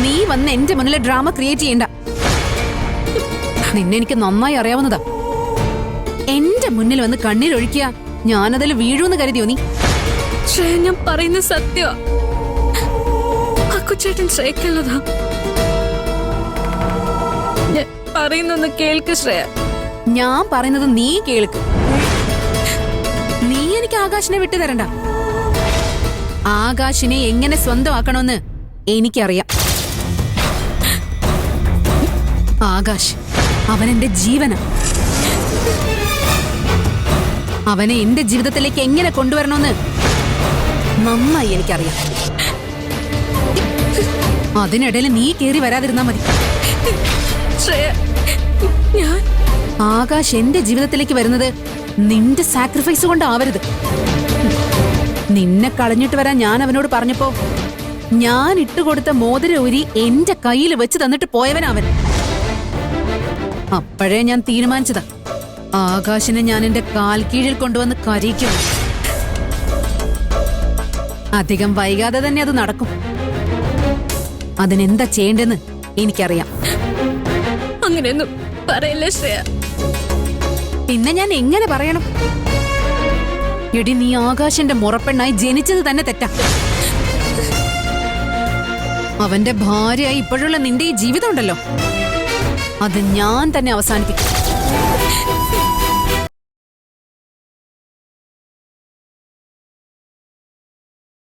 നീ വന്ന് എന്റെ മുന്നിൽ ഡ്രാമ ക്രിയേറ്റ് ചെയ്യണ്ട. നിന്നെ എനിക്ക് നന്നായി അറിയാവുന്നതാ. എന്റെ മുന്നിൽ വന്ന് കണ്ണീരൊഴിക്കുക, ഞാനതിൽ വീഴൂന്ന് കരുതിയോ നീ? ശ്രേയ, ഞാൻ പറയുന്ന സത്യമാ. അക്കുച്ചേട്ടൻ ശ്രേയക്കുള്ളതാ. ഞാൻ പറയുന്നൊന്ന് കേൾക്ക് ശ്രേയ. ഞാൻ പറയുന്നത് നീ കേൾക്ക്. നീ എനിക്ക് ആകാശിനെ വിട്ടു തരണ്ട. ആകാശിനെ എങ്ങനെ സ്വന്തമാക്കണമെന്ന് എനിക്കറിയാം. ആകാശ് അവനെന്റെ ജീവനാ. അവനെ എന്റെ ജീവിതത്തിലേക്ക് എങ്ങനെ കൊണ്ടുവരണമെന്ന് നന്നായി എനിക്കറിയാം. അതിനിടയിൽ നീ കേറി വരാതിരുന്നാ മതി. ഞാൻ ആകാശ് എന്റെ ജീവിതത്തിലേക്ക് വരുന്നത് നിന്റെ സാക്രിഫൈസ് കൊണ്ടാവരുത്. നിന്നെ കളഞ്ഞിട്ട് വരാൻ ഞാൻ അവനോട് പറഞ്ഞപ്പോ ഞാൻ ഇട്ടുകൊടുത്ത മോതിരം ഊരി എന്റെ കയ്യിൽ വെച്ച് തന്നിട്ട് പോയവനവൻ. അപ്പോഴേ ഞാൻ തീരുമാനിച്ചതാ, ആകാശിനെ ഞാൻ എന്റെ കാൽ കീഴിൽ കൊണ്ടുവന്ന് കരയിക്കും. അധികം വൈകാതെ തന്നെ അത് നടക്കും. അതിനെന്താ ചെയ്യേണ്ടെന്ന് എനിക്കറിയാം. അങ്ങനെയൊന്നും പറയല്ലേ ശ്രേയ. പിന്നെ ഞാൻ എങ്ങനെ പറയണം? എടി, നീ ആകാശന്റെ മുറപ്പെണ്ണായി ജനിച്ചത് തന്നെ തെറ്റാ. അവന്റെ ഭാര്യയായി ഇപ്പോഴുള്ള നിന്റെ ഈ ജീവിതം ഉണ്ടല്ലോ, അത് ഞാൻ തന്നെ അവസാനിപ്പിക്കും.